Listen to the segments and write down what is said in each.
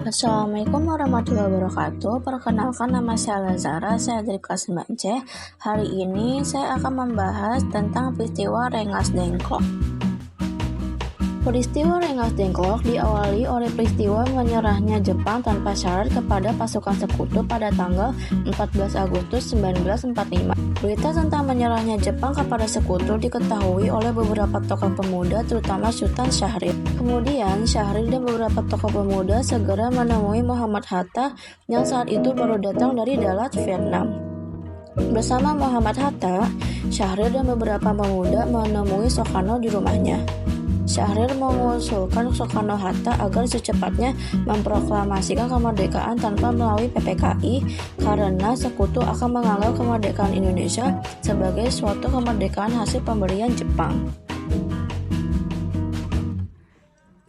Assalamualaikum warahmatullahi wabarakatuh. Perkenalkan, nama saya Lazara, saya dari kelas 9C. Hari ini saya akan membahas tentang peristiwa Rengas Dengklok. Peristiwa Rengas Dengklok diawali oleh peristiwa menyerahnya Jepang tanpa syarat kepada pasukan sekutu pada tanggal 14 Agustus 1945. Berita tentang menyerahnya Jepang kepada sekutu diketahui oleh beberapa tokoh pemuda, terutama Sultan Syahrir. Kemudian Syahrir dan beberapa tokoh pemuda segera menemui Muhammad Hatta yang saat itu baru datang dari Dalat, Vietnam. Bersama Muhammad Hatta, Syahrir dan beberapa pemuda menemui Soekarno di rumahnya. Syahrir mengusulkan Soekarno-Hatta agar secepatnya memproklamasikan kemerdekaan tanpa melalui PPKI karena sekutu akan menganggap kemerdekaan Indonesia sebagai suatu kemerdekaan hasil pemberian Jepang.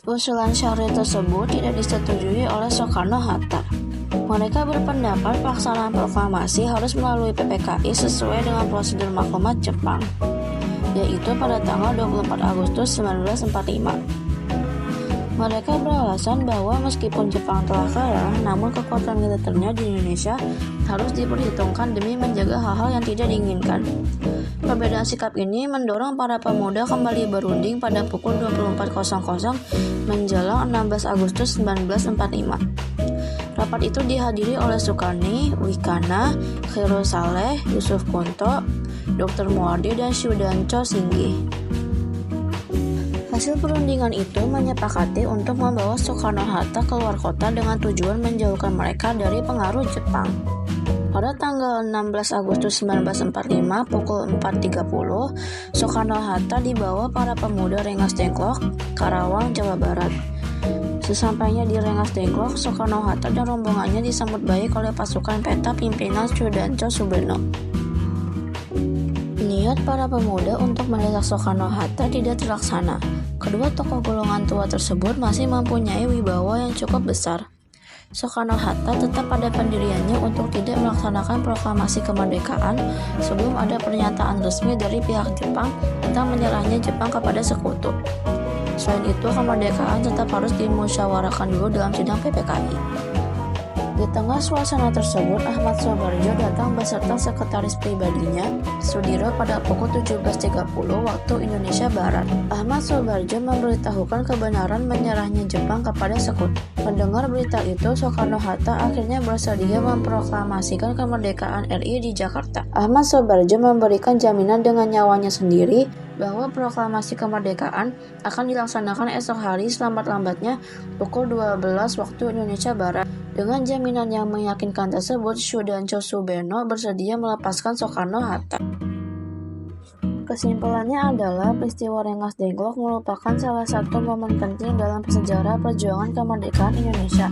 Usulan Syahrir tersebut tidak disetujui oleh Soekarno-Hatta. Mereka berpendapat pelaksanaan proklamasi harus melalui PPKI sesuai dengan prosedur maklumat Jepang, yaitu pada tanggal 24 Agustus 1945. Mereka beralasan bahwa meskipun Jepang telah kalah, namun kekuatan militernya di Indonesia harus diperhitungkan demi menjaga hal-hal yang tidak diinginkan. Perbedaan sikap ini mendorong para pemuda kembali berunding pada pukul 24.00 menjelang 16 Agustus 1945. Rapat itu dihadiri oleh Sukarni, Wikana, Khairul Saleh, Yusuf Kunto, Dr. Muardi, dan Syudanco Singgih. Hasil perundingan itu menyepakati untuk membawa Soekarno-Hatta keluar kota dengan tujuan menjauhkan mereka dari pengaruh Jepang. Pada tanggal 16 Agustus 1945 pukul 4.30, Soekarno-Hatta dibawa para pemuda Rengas Dengklok, Karawang, Jawa Barat. Sesampainya di Rengas Dengklok, Soekarno-Hatta dan rombongannya disambut baik oleh pasukan peta pimpinan Syudanco Subeno. Niat para pemuda untuk mendesak Soekarno-Hatta tidak terlaksana. Kedua tokoh golongan tua tersebut masih mempunyai wibawa yang cukup besar. Soekarno-Hatta tetap pada pendiriannya untuk tidak melaksanakan proklamasi kemerdekaan sebelum ada pernyataan resmi dari pihak Jepang tentang menyerahnya Jepang kepada sekutu. Selain itu, kemerdekaan tetap harus dimusyawarahkan dulu dalam sidang PPKI. Di tengah suasana tersebut, Ahmad Soebarjo datang beserta sekretaris pribadinya, Sudiro, pada pukul 17.30 waktu Indonesia Barat. Ahmad Soebarjo memberitahukan kebenaran menyerahnya Jepang kepada sekutu. Mendengar berita itu, Soekarno-Hatta akhirnya bersedia memproklamasikan kemerdekaan RI di Jakarta. Ahmad Soebarjo memberikan jaminan dengan nyawanya sendiri bahwa proklamasi kemerdekaan akan dilaksanakan esok hari selambat-lambatnya pukul 12 waktu Indonesia Barat. Dengan jaminan yang meyakinkan tersebut, Syudanco Subeno bersedia melepaskan Soekarno-Hatta. Kesimpulannya adalah peristiwa Rengas Dengklok merupakan salah satu momen penting dalam sejarah perjuangan kemerdekaan Indonesia.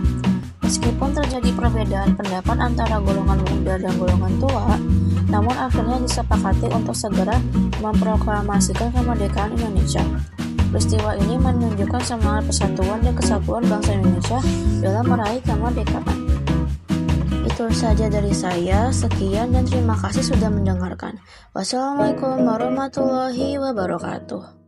Meskipun terjadi perbedaan pendapat antara golongan muda dan golongan tua, namun akhirnya disepakati untuk segera memproklamasikan kemerdekaan Indonesia. Peristiwa ini menunjukkan semangat persatuan dan kesatuan bangsa Indonesia dalam meraih kemerdekaan. Itu saja dari saya, sekian dan terima kasih sudah mendengarkan. Wassalamualaikum warahmatullahi wabarakatuh.